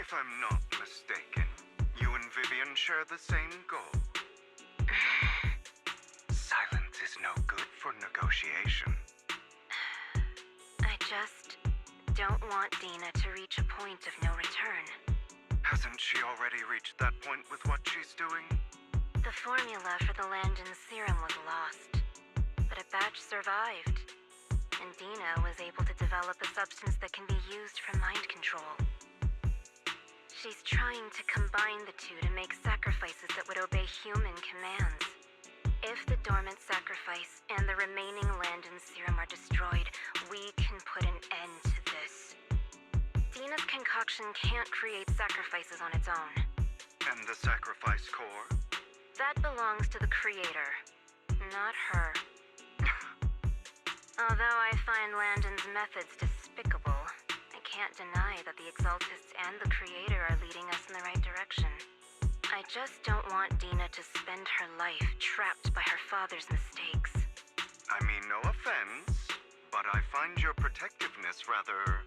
If I'm not mistaken, you and Vivian share the same goal. Silence is no good for negotiation. I just don't want Dina to reach a point of no return. Hasn't she already reached that point with what she's doing? The formula for the Landon serum was lost, but a batch survived, and Dina was able to develop a substance that can be used for mind control. She's trying to combine the two to make sacrifices that would obey human commands. If the dormant sacrifice and the remaining Landon serum are destroyed, we can put an end to this. Dina's concoction can't create sacrifices on its own. And the sacrifice core? That belongs to the creator, not her. Although I find Landon's methods despicable, I can't deny that the Exaltists and the creator are leading us in the right direction. I just don't want Dina to spend her life trapped by her father's mistakes. I mean, no offense, but I find your protectiveness rather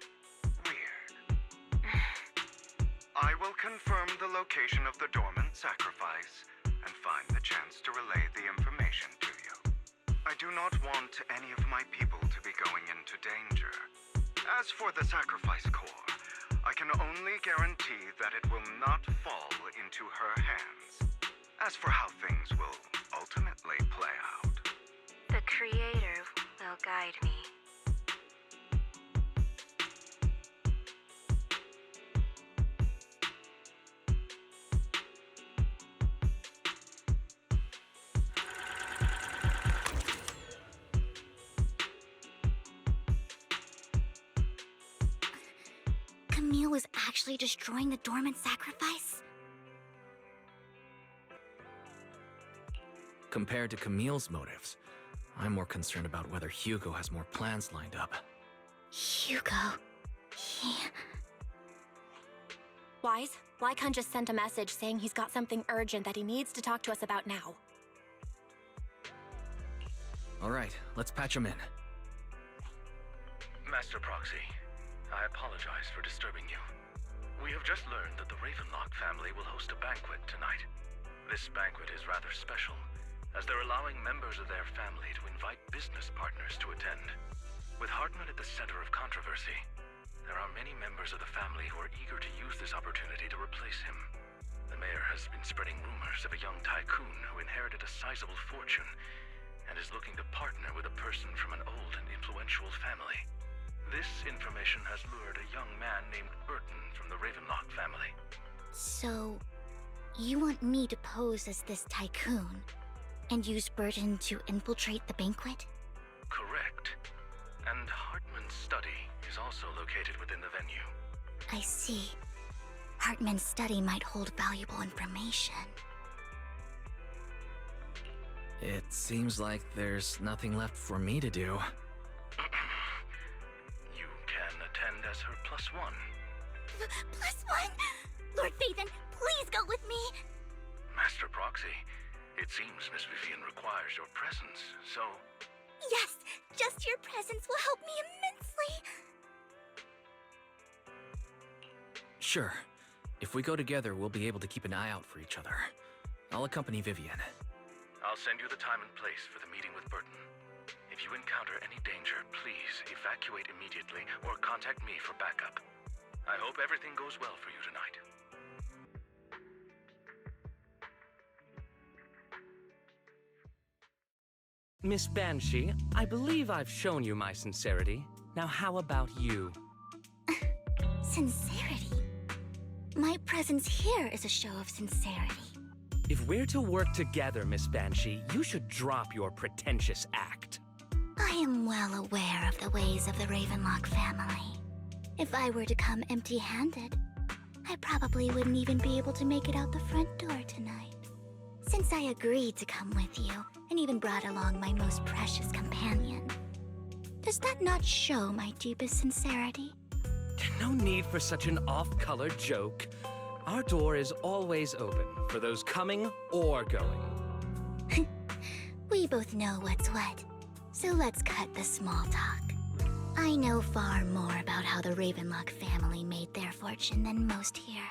weird. I will confirm the location of the dormant sacrifice and find the chance to relay the information to you. I do not want any of my people to be going into danger. As for the sacrifice core, I can only guarantee that it will not fall into her hands. As for how things will ultimately play out, the creator will guide me. Camille was actually destroying the dormant sacrifice? Compared to Camille's motives, I'm more concerned about whether Hugo has more plans lined up. Hugo... Wise, Lycon just sent a message saying he's got something urgent that he needs to talk to us about now. Alright, let's patch him in. Master Proxy, I apologize for disturbing you. We have just learned that the Ravenlock family will host a banquet tonight. This banquet is rather special, as they're allowing members of their family to invite business partners to attend. With Hartman at the center of controversy, there are many members of the family who are eager to use this opportunity to replace him. The mayor has been spreading rumors of a young tycoon who inherited a sizable fortune and is looking to partner with a person from an old and influential family. This information has lured a young man named Burton from the Ravenlock family. So, you want me to pose as this tycoon and use Burton to infiltrate the banquet? Correct. And Hartman's study is also located within the venue. I see. Hartman's study might hold valuable information. It seems like there's nothing left for me to do. You can attend as her +1. +1? Lord Vathan, please go with me! Master Proxy, it seems Miss Vivian requires your presence, so... Yes, just your presence will help me immensely! Sure. If we go together, we'll be able to keep an eye out for each other. I'll accompany Vivian. I'll send you the time and place for the meeting with Burton. If you encounter any danger, please evacuate immediately or contact me for backup. I hope everything goes well for you tonight. Miss Banshee, I believe I've shown you my sincerity. Now how about you? Sincerity? My presence here is a show of sincerity. If we're to work together, Miss Banshee, you should drop your pretentious act. I am well aware of the ways of the Ravenlock family. If I were to come empty-handed, I probably wouldn't even be able to make it out the front door tonight. Since I agreed to come with you, and even brought along my most precious companion, does that not show my deepest sincerity? No need for such an off-color joke. Our door is always open for those coming or going. We both know what's what, so let's cut the small talk. I know far more about how the Ravenlock family made their fortune than most here.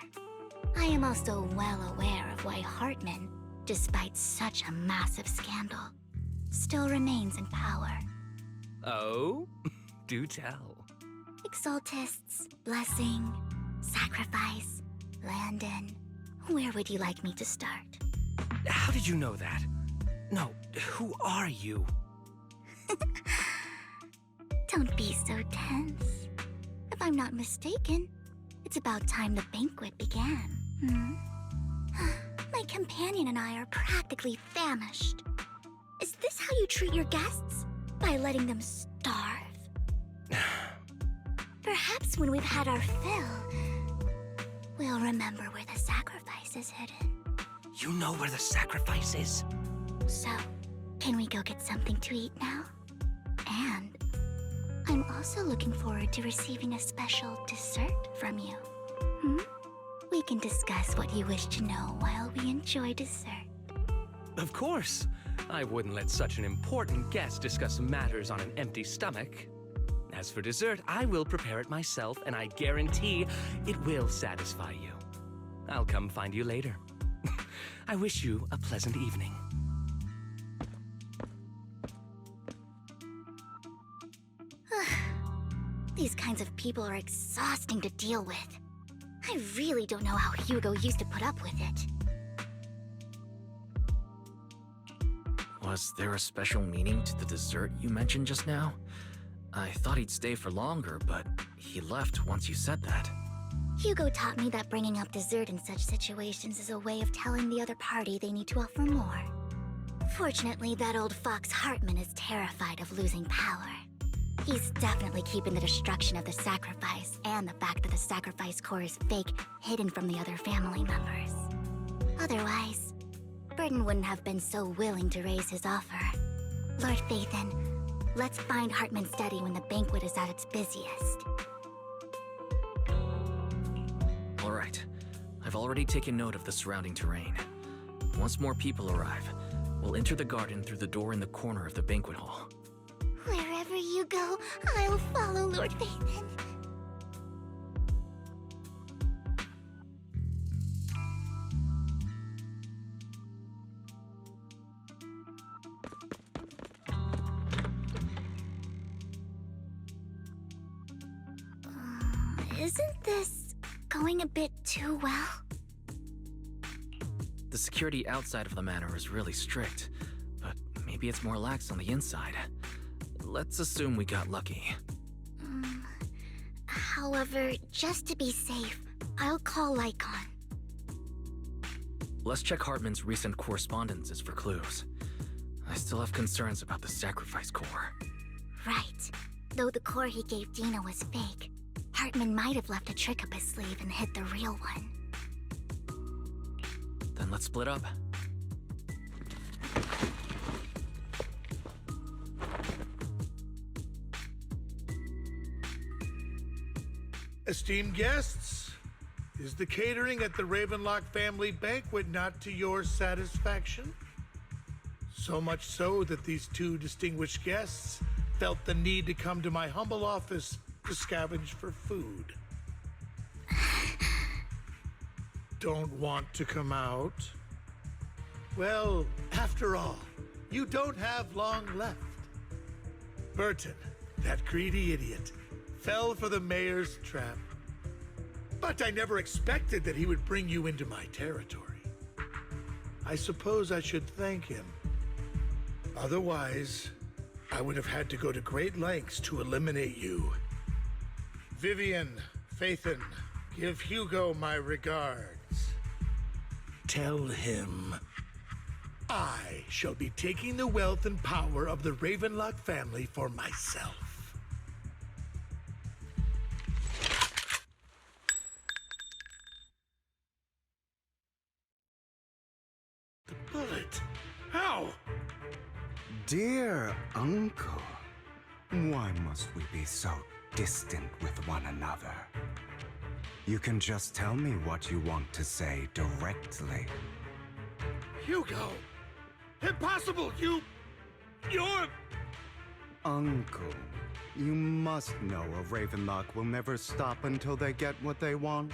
I am also well aware of why Hartman, despite such a massive scandal, still remains in power. Oh? Do tell. Exaltists, blessing, sacrifice, Landon. Where would you like me to start? How did you know that? No, who are you? Don't be so tense. If I'm not mistaken, it's about time the banquet began. My companion and I are practically famished. Is this how you treat your guests? By letting them starve? Perhaps when we've had our fill, we'll remember where the sacrifice is hidden. You know where the sacrifice is? So, can we go get something to eat now? And I'm also looking forward to receiving a special dessert from you. We can discuss what you wish to know while we enjoy dessert. Of course. I wouldn't let such an important guest discuss matters on an empty stomach. As for dessert, I will prepare it myself, and I guarantee it will satisfy you. I'll come find you later. I wish you a pleasant evening. These kinds of people are exhausting to deal with. I really don't know how Hugo used to put up with it. Was there a special meaning to the dessert you mentioned just now? I thought he'd stay for longer, but he left once you said that. Hugo taught me that bringing up dessert in such situations is a way of telling the other party they need to offer more. Fortunately, that old fox Hartman is terrified of losing power. He's definitely keeping the destruction of the sacrifice and the fact that the sacrifice core is fake hidden from the other family members. Otherwise, Burton wouldn't have been so willing to raise his offer. Lord Phaethon, let's find Hartman's study when the banquet is at its busiest. All right. I've already taken note of the surrounding terrain. Once more people arrive, we'll enter the garden through the door in the corner of the banquet hall. Wherever you go, I'll follow, Lord Phaethon. Isn't this going a bit too well? The security outside of the manor is really strict, but maybe it's more lax on the inside. Let's assume we got lucky. However, just to be safe, I'll call Lycon. Let's check Hartman's recent correspondences for clues. I still have concerns about the sacrifice core. Right. Though the core he gave Dina was fake, Hartman might have left a trick up his sleeve and hid the real one. Then let's split up. Esteemed guests, is the catering at the Ravenlock family banquet not to your satisfaction? So much so that these two distinguished guests felt the need to come to my humble office to scavenge for food. Don't want to come out? Well, after all, you don't have long left. Burton, that greedy idiot, fell for the mayor's trap. But I never expected that he would bring you into my territory. I suppose I should thank him. Otherwise, I would have had to go to great lengths to eliminate you. Vivian, Phaethon, give Hugo my regards. Tell him I shall be taking the wealth and power of the Ravenlock family for myself. The bullet? How? Dear Uncle, why must we be so distant with one another? You can just tell me what you want to say directly. Hugo! Impossible! You're... Uncle, you must know a Ravenlock will never stop until they get what they want.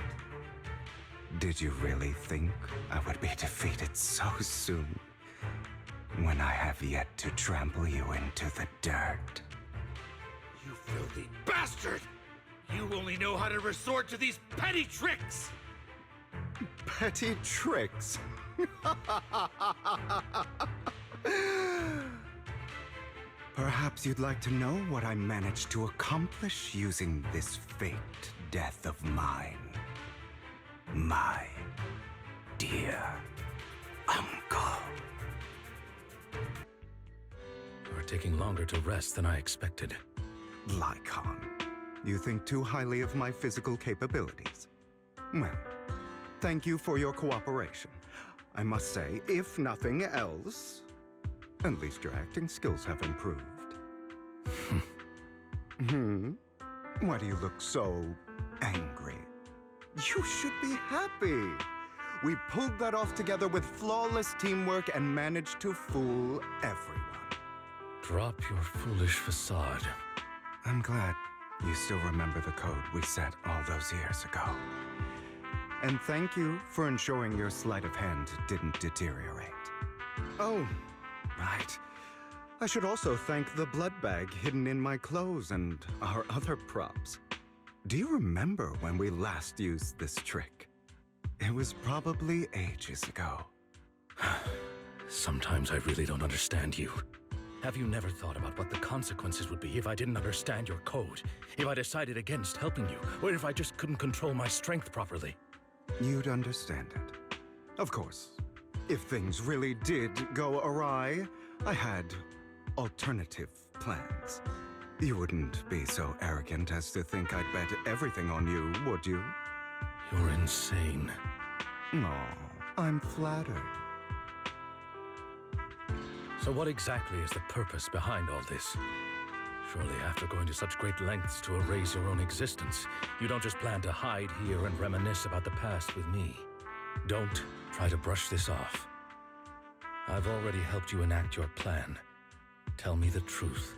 Did you really think I would be defeated so soon? When I have yet to trample you into the dirt. You filthy bastard! You only know how to resort to these petty tricks! Petty tricks? Perhaps you'd like to know what I managed to accomplish using this faked death of mine. My dear uncle. You're taking longer to rest than I expected. Lycon, you think too highly of my physical capabilities. Well, thank you for your cooperation. I must say, if nothing else, at least your acting skills have improved. Why do you look so angry? You should be happy. We pulled that off together with flawless teamwork and managed to fool everyone. Drop your foolish facade. I'm glad you still remember the code we set all those years ago. And thank you for ensuring your sleight of hand didn't deteriorate. Oh, right. I should also thank the blood bag hidden in my clothes and our other props. Do you remember when we last used this trick? It was probably ages ago. Sometimes I really don't understand you. Have you never thought about what the consequences would be if I didn't understand your code? If I decided against helping you? Or if I just couldn't control my strength properly? You'd understand it. Of course, if things really did go awry, I had alternative plans. You wouldn't be so arrogant as to think I'd bet everything on you, would you? You're insane. Aw, I'm flattered. So what exactly is the purpose behind all this? Surely after going to such great lengths to erase your own existence, you don't just plan to hide here and reminisce about the past with me. Don't try to brush this off. I've already helped you enact your plan. Tell me the truth.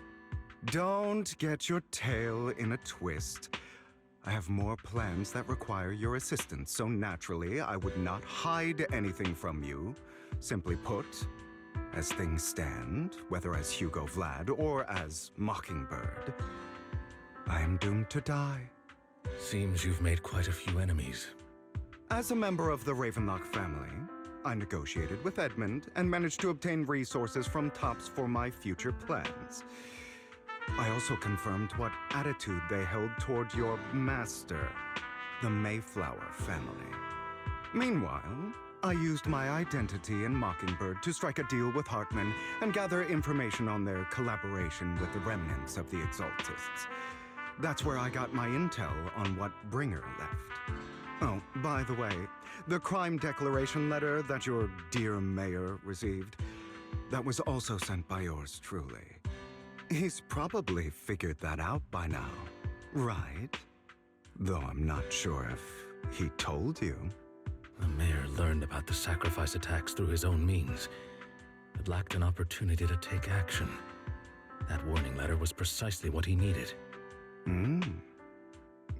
Don't get your tail in a twist. I have more plans that require your assistance, so naturally I would not hide anything from you. Simply put, as things stand, whether as Hugo Vlad or as Mockingbird, I am doomed to die. Seems you've made quite a few enemies. As a member of the Ravenlock family, I negotiated with Edmund and managed to obtain resources from Tops for my future plans. I also confirmed what attitude they held toward your master, the Mayflower family. Meanwhile, I used my identity in Mockingbird to strike a deal with Hartman and gather information on their collaboration with the remnants of the Exaltists. That's where I got my intel on what Bringer left. Oh, by the way, the crime declaration letter that your dear mayor received, that was also sent by yours truly. He's probably figured that out by now, right? Though I'm not sure if he told you. The mayor learned about the sacrifice attacks through his own means, but lacked an opportunity to take action. That warning letter was precisely what he needed.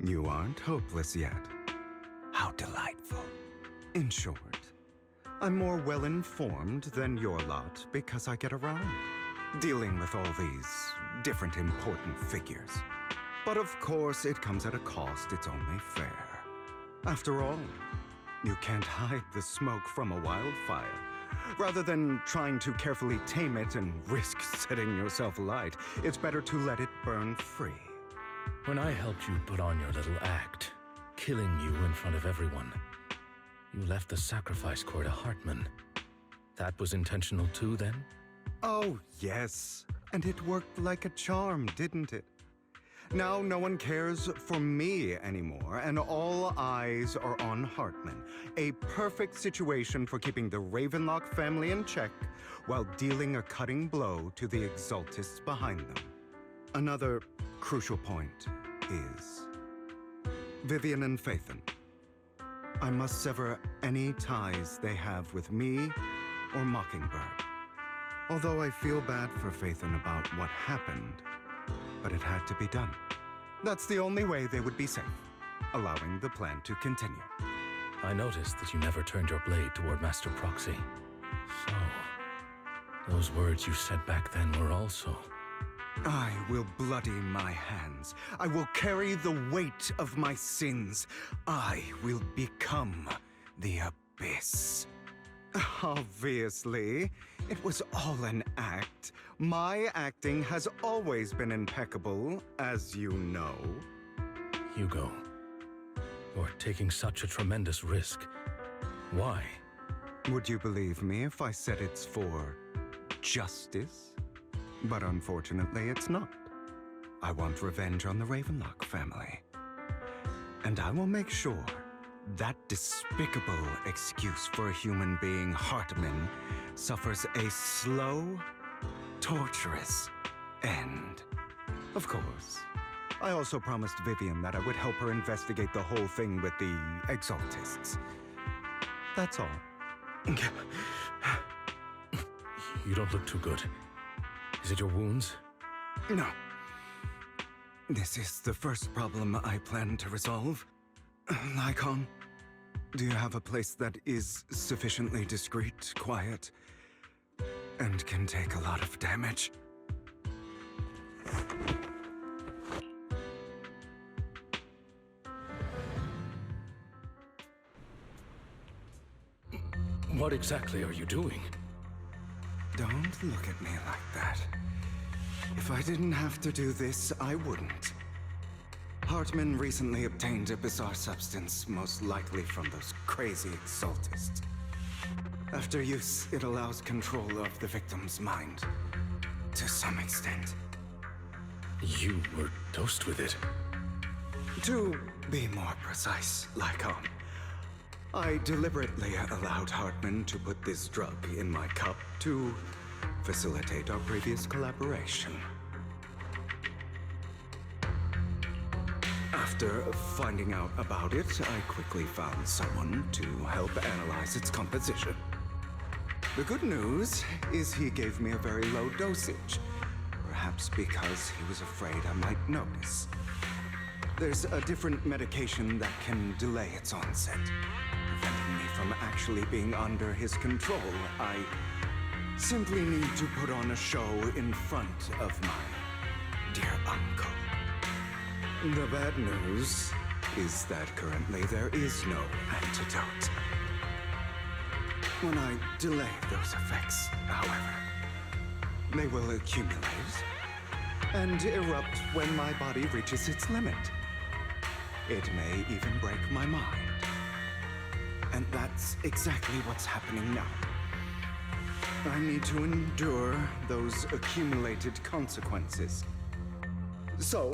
You aren't hopeless yet. How delightful. In short, I'm more well-informed than your lot because I get around, dealing with all these different important figures. But of course, it comes at a cost. It's only fair. After all, you can't hide the smoke from a wildfire. Rather than trying to carefully tame it and risk setting yourself alight, it's better to let it burn free. When I helped you put on your little act, killing you in front of everyone, you left the sacrifice core to Hartman. That was intentional too, then? Oh, yes. And it worked like a charm, didn't it? Now no one cares for me anymore, and all eyes are on Hartman. A perfect situation for keeping the Ravenlock family in check while dealing a cutting blow to the Exaltists behind them. Another crucial point is Vivian and Phaethon. I must sever any ties they have with me or Mockingbird. Although I feel bad for Phaethon about what happened, but it had to be done. That's the only way they would be safe, allowing the plan to continue. I noticed that you never turned your blade toward Master Proxy. So, those words you said back then were also... I will bloody my hands. I will carry the weight of my sins. I will become the Abyss. Obviously, it was all an act. My acting has always been impeccable, as you know. Hugo, you're taking such a tremendous risk. Why? Would you believe me if I said it's for justice? But unfortunately, it's not. I want revenge on the Ravenlock family. And I will make sure that despicable excuse for a human being, Hartman, suffers a slow, torturous end. Of course. I also promised Vivian that I would help her investigate the whole thing with the Exaltists. That's all. You don't look too good. Is it your wounds? No. This is the first problem I plan to resolve. Lycon, do you have a place that is sufficiently discreet, quiet, and can take a lot of damage? What exactly are you doing? Don't look at me like that. If I didn't have to do this, I wouldn't. Hartman recently obtained a bizarre substance, most likely from those crazy Exaltists. After use, it allows control of the victim's mind. To some extent. You were dosed with it. To be more precise, Lycon, I deliberately allowed Hartman to put this drug in my cup to facilitate our previous collaboration. After finding out about it, I quickly found someone to help analyze its composition. The good news is he gave me a very low dosage, perhaps because he was afraid I might notice. There's a different medication that can delay its onset, preventing me from actually being under his control. I simply need to put on a show in front of my dear uncle. The bad news is that currently there is no antidote. When I delay those effects, however, they will accumulate and erupt when my body reaches its limit. It may even break my mind. And that's exactly what's happening now. I need to endure those accumulated consequences. So,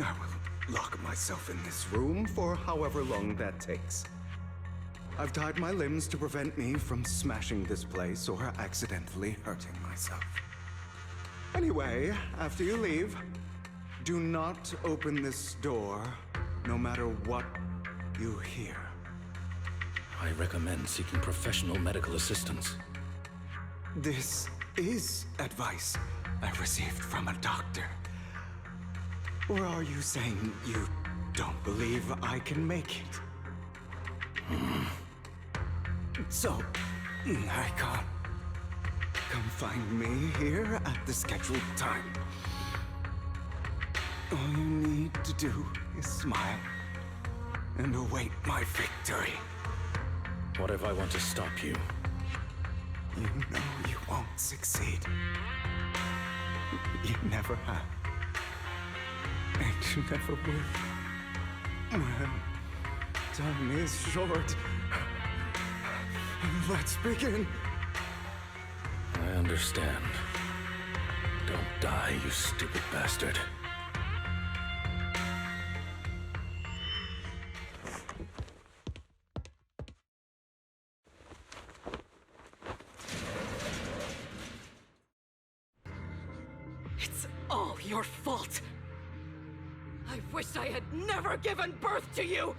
I will lock myself in this room for however long that takes. I've tied my limbs to prevent me from smashing this place or accidentally hurting myself. Anyway, after you leave, do not open this door, no matter what you hear. I recommend seeking professional medical assistance. This is advice I received from a doctor. Or are you saying you don't believe I can make it? So, I can't. Come find me here at the scheduled time. All you need to do is smile and await my victory. What if I want to stop you? You know you won't succeed. You never have. And you never will. Well, time is short. Let's begin. I understand. Don't die, you stupid bastard. It's all your fault. I wish I had never given birth to you!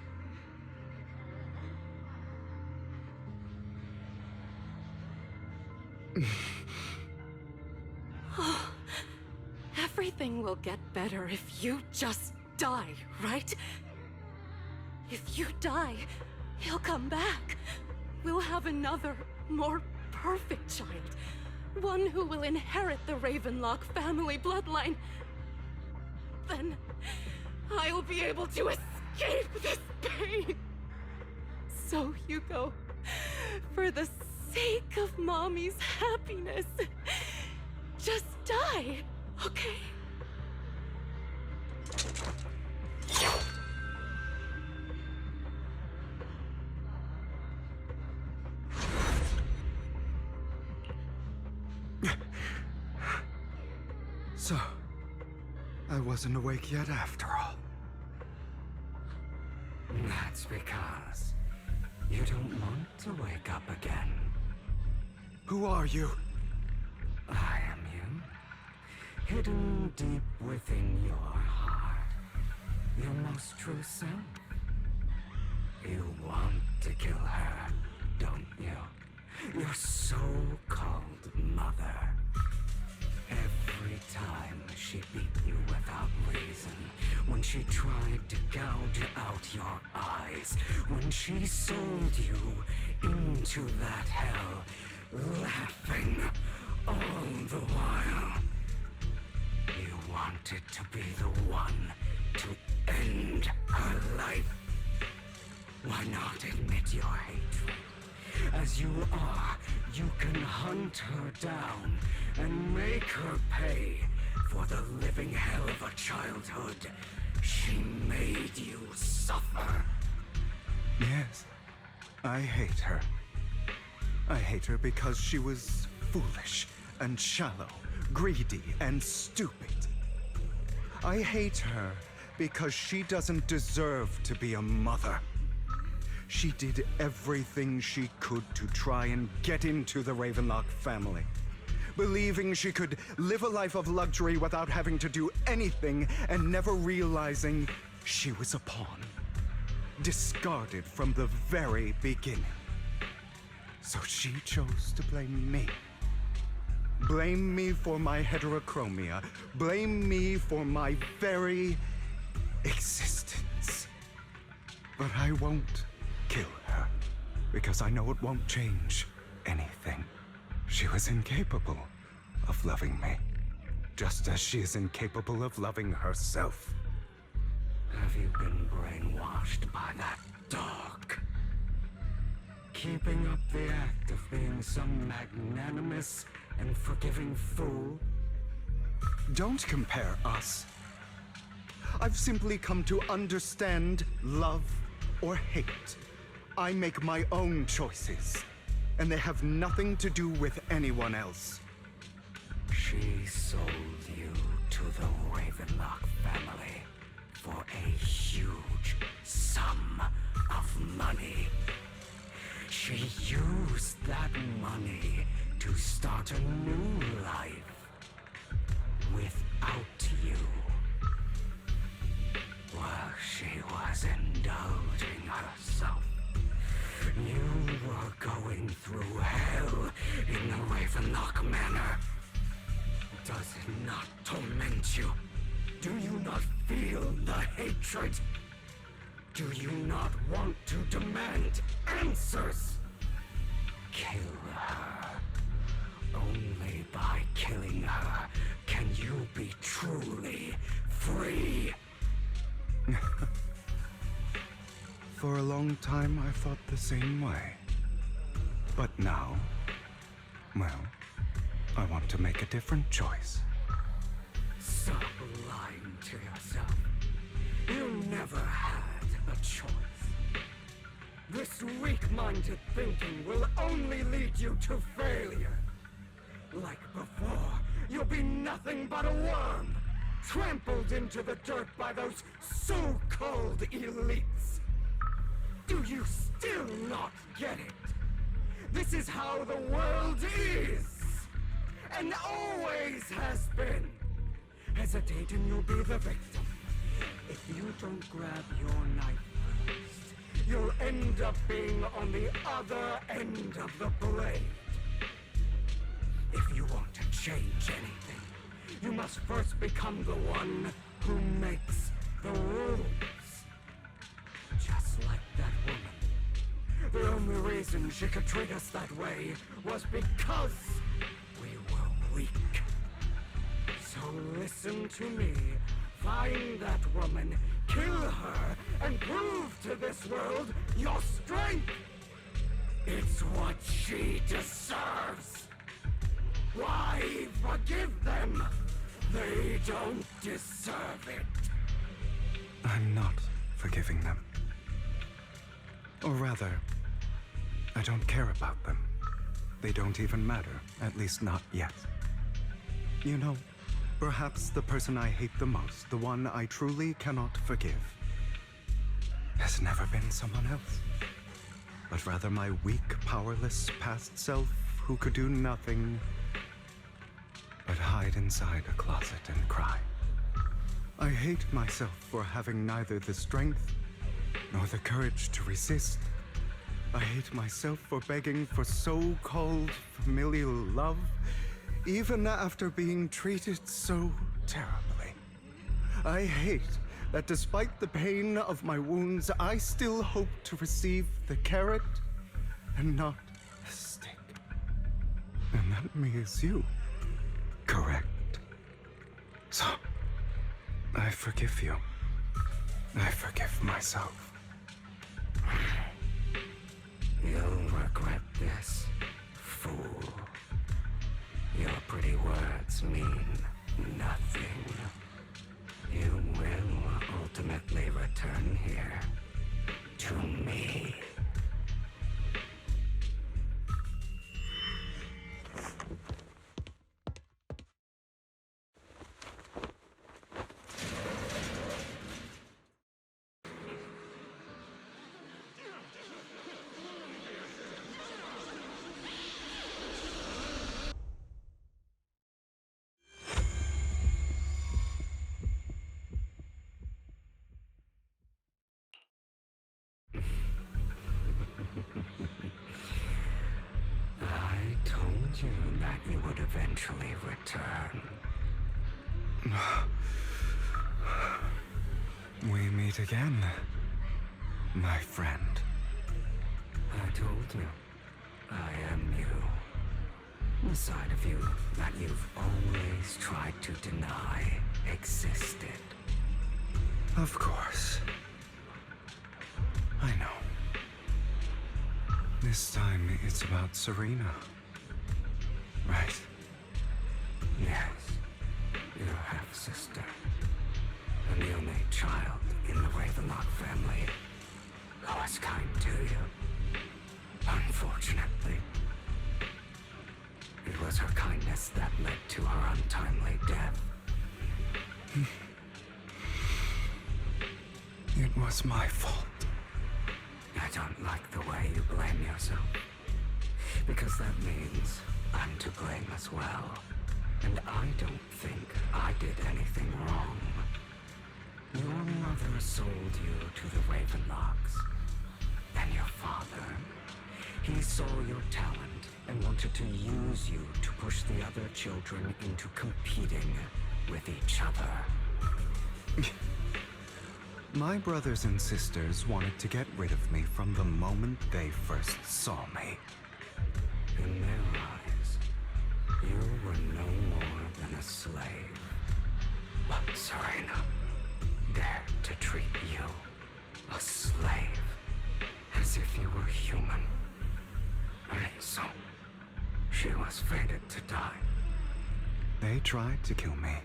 Oh, everything will get better if you just die, right? If you die, he'll come back. We'll have another, more perfect child. One who will inherit the Ravenlock family bloodline. Then I'll be able to escape this pain. So, Hugo, for the sake of Mommy's happiness, just die, okay? So, I wasn't awake yet after all. That's because you don't want to wake up again. Who are you? I am you. Hidden deep within your heart. Your most true self. You want to kill her, don't you? Your so-called mother. Every time she beat you without reason, when she tried to gouge out your eyes, when she sold you into that hell, laughing all the while. You wanted to be the one to end her life. Why not admit your hatred? As you are, you can hunt her down and make her pay for the living hell of a childhood she made you suffer. Yes, I hate her. I hate her because she was foolish and shallow, greedy and stupid. I hate her because she doesn't deserve to be a mother. She did everything she could to try and get into the Ravenlock family, believing she could live a life of luxury without having to do anything and never realizing she was a pawn, discarded from the very beginning. So she chose to blame me. Blame me for my heterochromia. Blame me for my very existence. But I won't kill her, because I know it won't change anything. She was incapable of loving me, just as she is incapable of loving herself. Have you been brainwashed by that dog? Keeping up the act of being some magnanimous and forgiving fool? Don't compare us. I've simply come to understand love or hate. I make my own choices, and they have nothing to do with anyone else. She sold you to the Ravenlock family for a huge sum of money. She used that money to start a new life without you. While she was indulging herself, you were going through hell in the Ravenlock Manor. Does it not torment you? Do you not feel the hatred? Do you not want to demand answers? Kill her. Only by killing her can you be truly free. For a long time, I thought the same way. But now, well, I want to make a different choice. Stop lying to yourself. You never had a choice. This weak-minded thinking will only lead you to failure. Like before, you'll be nothing but a worm, trampled into the dirt by those so-called elites. Do you still not get it? This is how the world is, and always has been. Hesitate and you'll be the victim. If you don't grab your knife first, you'll end up being on the other end of the blade. If you want to change anything, you must first become the one who makes the rules. Just like that woman. The only reason she could treat us that way was because we were weak. So listen to me. Find that woman, kill her, and prove to this world your strength! It's what she deserves! Why forgive them? They don't deserve it! I'm not forgiving them. Or rather, I don't care about them. They don't even matter, at least not yet. You know, perhaps the person I hate the most, the one I truly cannot forgive, has never been someone else, but rather my weak, powerless past self who could do nothing but hide inside a closet and cry. I hate myself for having neither the strength nor the courage to resist. I hate myself for begging for so-called familial love, even after being treated so terribly. I hate that despite the pain of my wounds, I still hope to receive the carrot and not the stick. And that means you, correct? So, I forgive you. I forgive myself. You'll regret this, fool. Your pretty words mean nothing. You will ultimately return here to me. I told you that you would eventually return. We meet again, my friend. I told you, I am you. The side of you that you've always tried to deny existed. Of course. I know. This time it's about Serena. Right? Yes, your half-sister. And the only child in the Ravenlock family who was kind to you. Unfortunately, it was her kindness that led to her untimely death. It was my fault. I don't like the way you blame yourself. Because that means I'm to blame as well. And I don't think I did anything wrong. Your mother sold you to the Ravenlocks. And your father, he saw your talent and wanted to use you to push the other children into competing with each other. My brothers and sisters wanted to get rid of me from the moment they first saw me. In their eyes, you were no more than a slave. But Serena dared to treat you, a slave, as if you were human. And so, she was fated to die. They tried to kill me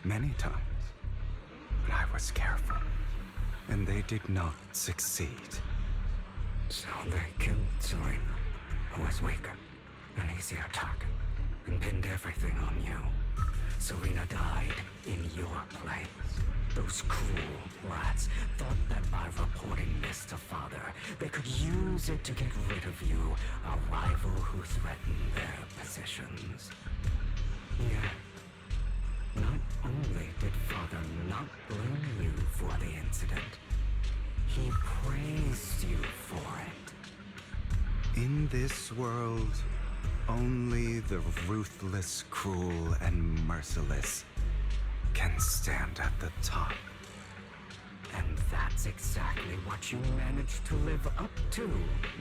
many times, but I was careful, and they did not succeed. So they killed Serena, who was weaker, an easier target, and pinned everything on you. Serena died in your place. Those cruel rats thought that by reporting this to Father, they could use it to get rid of you, a rival who threatened their positions. Yet, not only did Father not blame you for the incident, he praised you for it. In this world, Only the ruthless, cruel, and merciless can stand at the top. And that's exactly what you managed to live up to,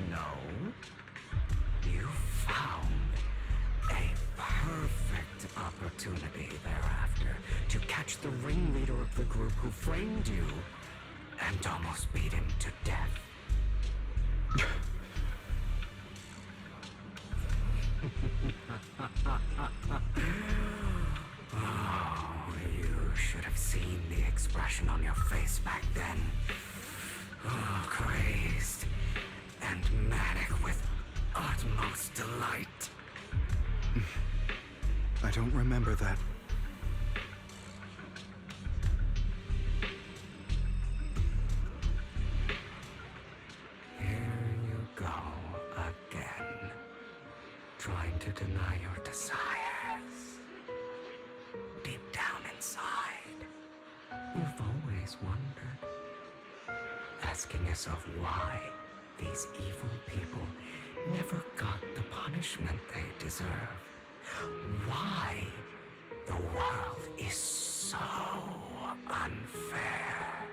no? You found a perfect opportunity thereafter to catch the ringleader of the group who framed you and almost beat him to death. Oh, you should have seen the expression on your face back then. Oh, crazed and manic with utmost delight. I don't remember that. Here you go again, trying to deny your desires. Deep down inside, you've always wondered, asking yourself why these evil people never got the punishment they deserve. Why the world is so unfair.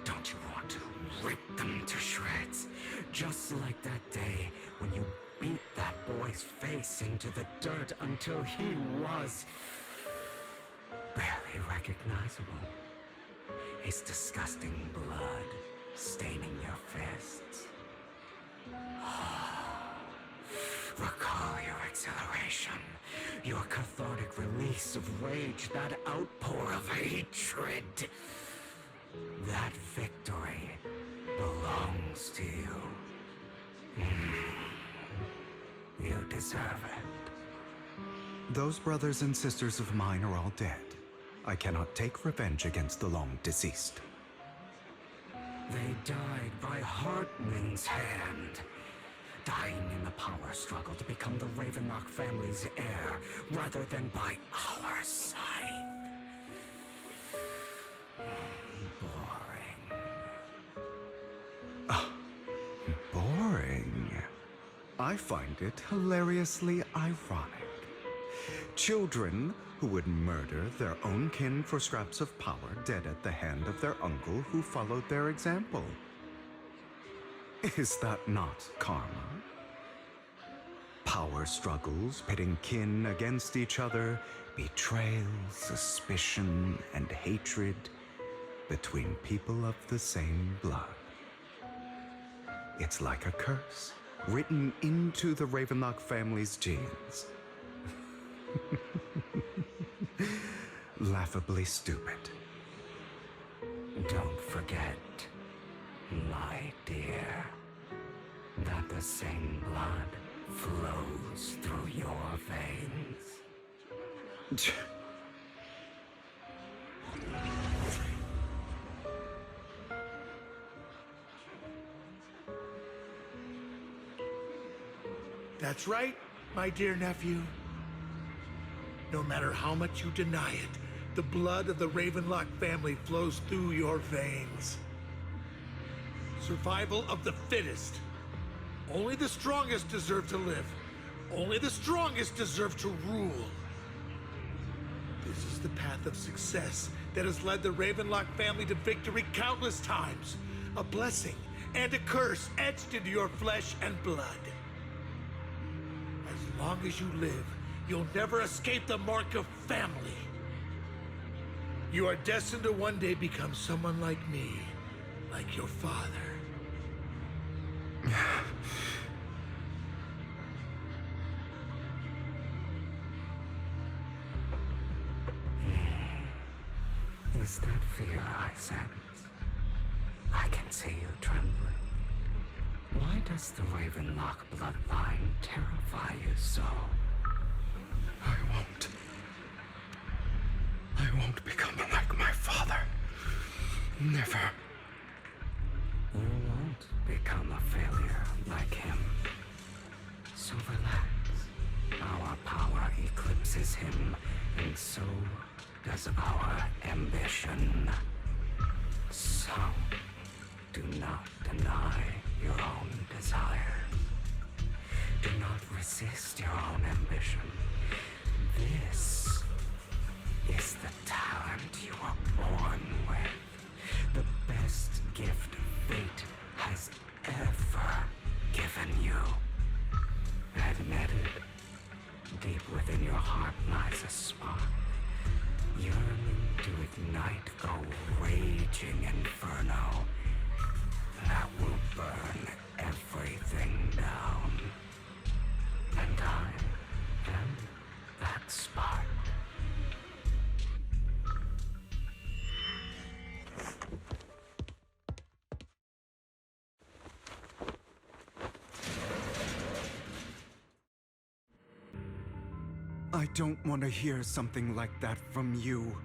Don't you want to rip them to shreds? Just like that day when you beat that boy's face into the dirt until he was barely recognizable. His disgusting blood staining your fists. Recall your exhilaration, your cathartic release of rage, that outpour of hatred. That victory belongs to you. You deserve it. Those brothers and sisters of mine are all dead. I cannot take revenge against the long deceased. They died by Hartman's hand. Dying in the power struggle to become the Ravenlock family's heir, rather than by our side. Boring. Boring? I find it hilariously ironic. Children who would murder their own kin for scraps of power dead at the hand of their uncle who followed their example. Is that not karma? Power struggles pitting kin against each other, betrayal, suspicion, and hatred between people of the same blood. It's like a curse written into the Ravenlock family's genes. Laughably stupid. Don't forget, my dear, that the same blood flows through your veins. That's right, my dear nephew. No matter how much you deny it, the blood of the Ravenlock family flows through your veins. Survival of the fittest. Only the strongest deserve to live. Only the strongest deserve to rule. This is the path of success that has led the Ravenlock family to victory countless times. A blessing and a curse etched into your flesh and blood. As long as you live, you'll never escape the mark of family. You are destined to one day become someone like me, like your father. Is that fear I sense? I can see you trembling. Why does the Ravenlock bloodline terrify you so? I won't become like my father. Never. You won't become a failure like him. So relax. Our power eclipses him, and so does our ambition. So, do not deny your own desires. Do not resist your own ambition. This is the talent you were born with. The best gift fate has ever given you. Admit it. Deep within your heart lies a spark, yearning to ignite a raging inferno that will burn everything down. And I am that spark. I don't want to hear something like that from you.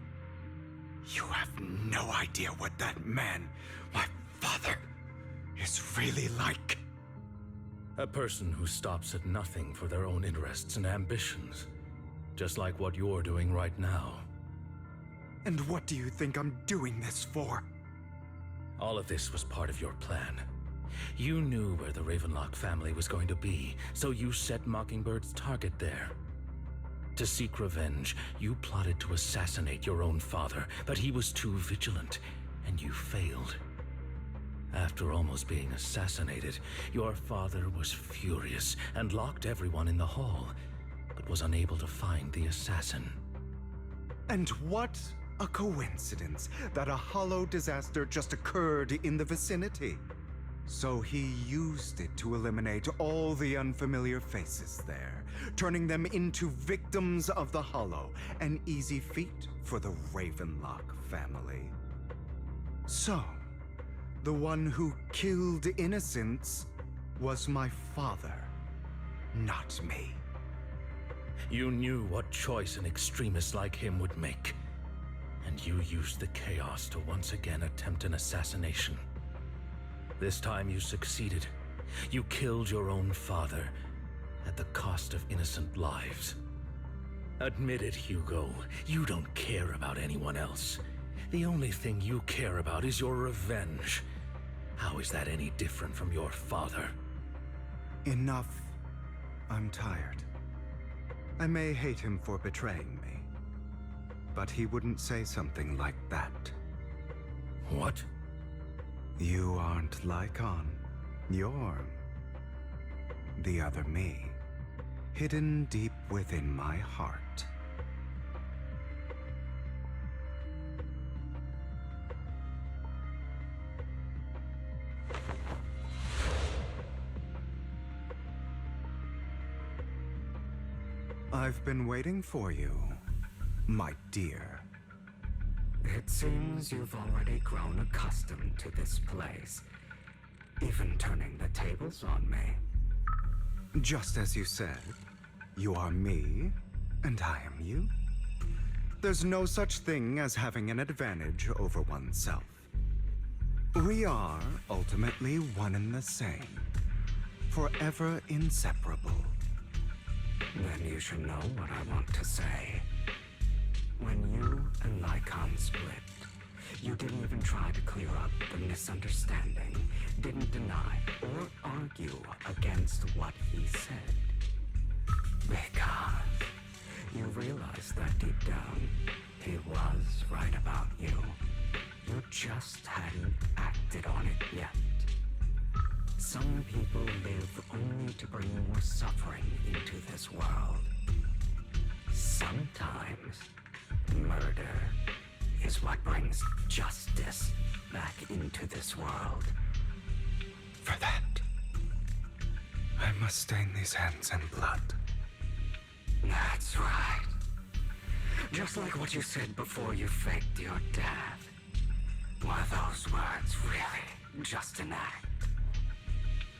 You have no idea what that man, my father, is really like. A person who stops at nothing for their own interests and ambitions. Just like what you're doing right now. And what do you think I'm doing this for? All of this was part of your plan. You knew where the Ravenlock family was going to be, so you set Mockingbird's target there. To seek revenge, you plotted to assassinate your own father, but he was too vigilant, and you failed. After almost being assassinated, your father was furious and locked everyone in the hall, but was unable to find the assassin. And what a coincidence that a hollow disaster just occurred in the vicinity. So he used it to eliminate all the unfamiliar faces there, turning them into victims of the hollow, an easy feat for the Ravenlock family. So, the one who killed innocents was my father, not me. You knew what choice an extremist like him would make, and you used the chaos to once again attempt an assassination. This time you succeeded. You killed your own father at the cost of innocent lives. Admit it, Hugo. You don't care about anyone else. The only thing you care about is your revenge. How is that any different from your father? Enough. I'm tired. I may hate him for betraying me, but he wouldn't say something like that. What? You aren't Lycon. You're the other me, hidden deep within my heart. I've been waiting for you, my dear. It seems you've already grown accustomed to this place, even turning the tables on me. Just as you said, you are me, and I am you. There's no such thing as having an advantage over oneself. We are ultimately one and the same, forever inseparable. Then you should know what I want to say. When you and Lycon split, you didn't even try to clear up the misunderstanding, didn't deny or argue against what he said. Because you realized that deep down, he was right about you. You just hadn't acted on it yet. Some people live only to bring more suffering into this world. Sometimes, murder is what brings justice back into this world. For that, I must stain these hands in blood. That's right. Just like what you said before you faked your death. Were those words really just an act?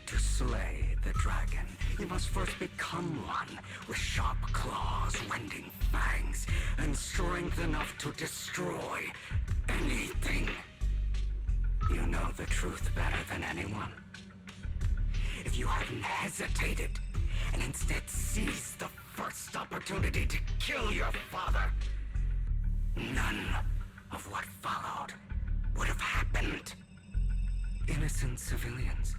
To slay the dragon, you must first become one, with sharp claws, rending fangs, and strength enough to destroy anything. You know the truth better than anyone. If you hadn't hesitated, and instead seized the first opportunity to kill your father, none of what followed would have happened. Innocent civilians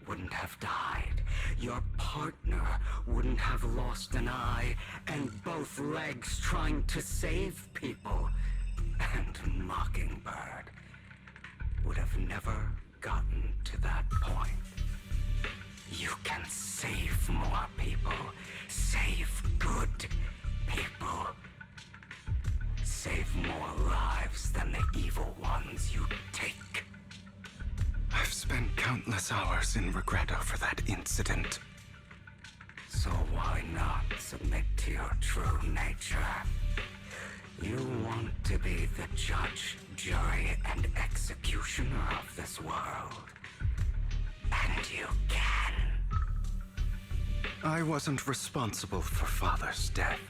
wouldn't have died. Your partner wouldn't have lost an eye and both legs trying to save people. And Mockingbird would have never gotten to that point. You can save more people. Save good people. Save more lives than the evil ones you take. I've spent countless hours in regret over that incident. So why not submit to your true nature? You want to be the judge, jury, and executioner of this world. And you can. I wasn't responsible for Father's death.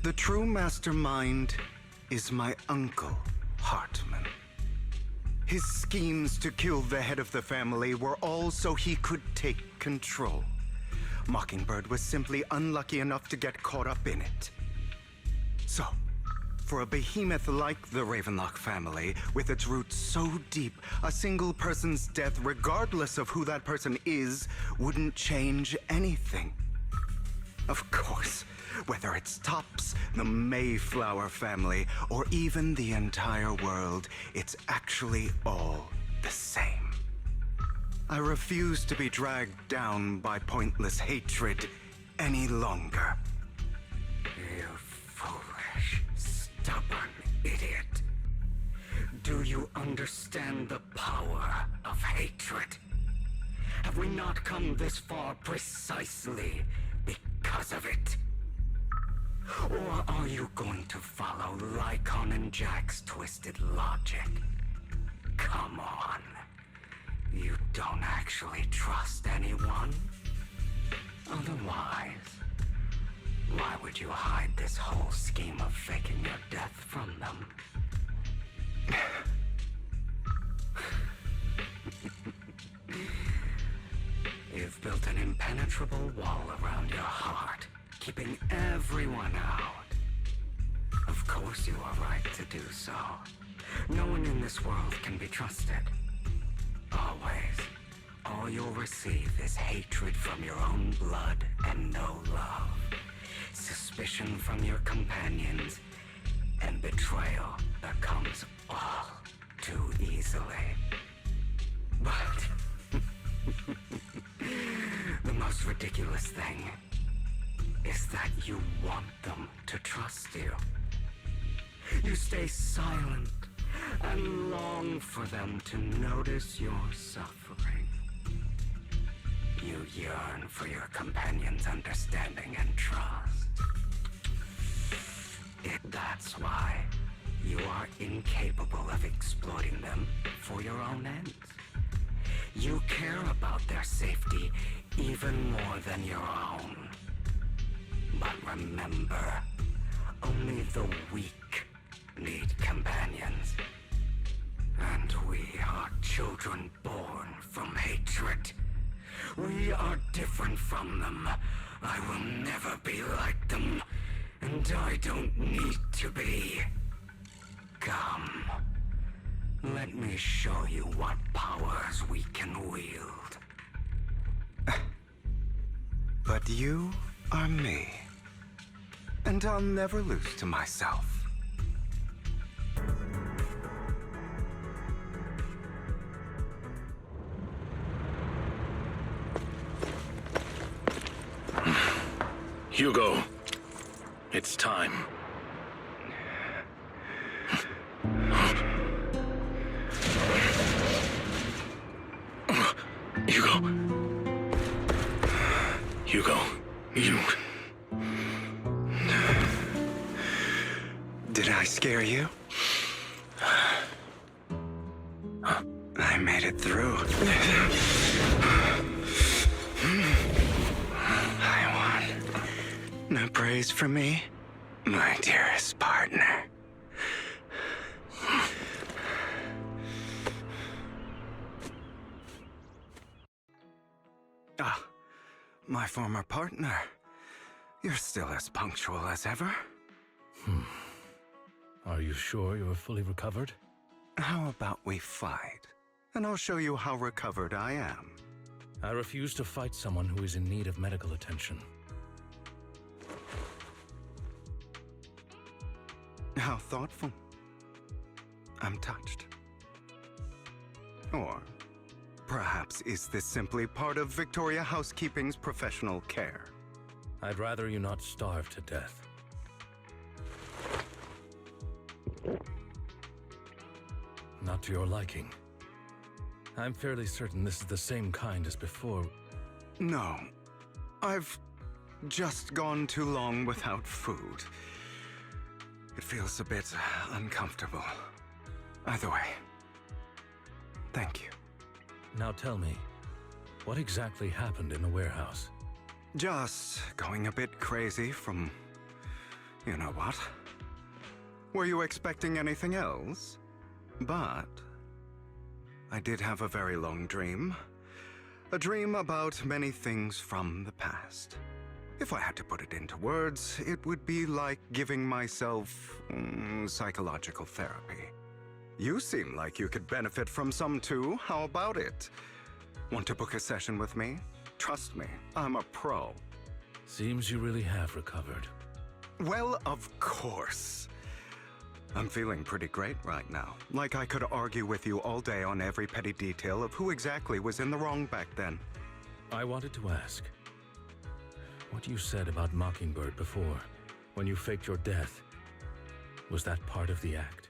The true mastermind is my uncle, Hartman. His schemes to kill the head of the family were all so he could take control. Mockingbird was simply unlucky enough to get caught up in it. So, for a behemoth like the Ravenlock family, with its roots so deep, a single person's death, regardless of who that person is, wouldn't change anything. Of course, whether it's Tops, the Mayflower family, or even the entire world, it's actually all the same. I refuse to be dragged down by pointless hatred any longer. You foolish, stubborn idiot. Do you understand the power of hatred? Have we not come this far precisely because of it? Or are you going to follow Lycon and Jack's twisted logic? Come on. You don't actually trust anyone? Otherwise, why would you hide this whole scheme of faking your death from them? You've built an impenetrable wall around your heart, keeping everyone out. Of course you are right to do so. No one in this world can be trusted. Always. All you'll receive is hatred from your own blood and no love. Suspicion from your companions, and betrayal that comes all too easily. But the most ridiculous thing is that you want them to trust you. You stay silent and long for them to notice your suffering. You yearn for your companions' understanding and trust. That's why you are incapable of exploiting them for your own ends. You care about their safety even more than your own. But remember, only the weak need companions. And we are children born from hatred. We are different from them. I will never be like them. And I don't need to be. Come. Let me show you what powers we can wield. But you are me. And I'll never lose to myself. Hugo, it's time. Hugo, you... Did I scare you? I made it through. I won. No praise for me, my dearest partner. Ah, my former partner. You're still as punctual as ever. Are you sure you're fully recovered? How about we fight? And I'll show you how recovered I am. I refuse to fight someone who is in need of medical attention. How thoughtful. I'm touched. Or perhaps is this simply part of Victoria Housekeeping's professional care? I'd rather you not starve to death. Not to your liking. I'm fairly certain this is the same kind as before. No. I've just gone too long without food. It feels a bit uncomfortable. Either way, thank you. Now tell me, what exactly happened in the warehouse? Just going a bit crazy from... you know what? Were you expecting anything else? But... I did have a very long dream. A dream about many things from the past. If I had to put it into words, it would be like giving myself psychological therapy. You seem like you could benefit from some too. How about it? Want to book a session with me? Trust me, I'm a pro. Seems you really have recovered. Well, of course. I'm feeling pretty great right now. Like I could argue with you all day on every petty detail of who exactly was in the wrong back then. I wanted to ask, what you said about Mockingbird before, when you faked your death, was that part of the act?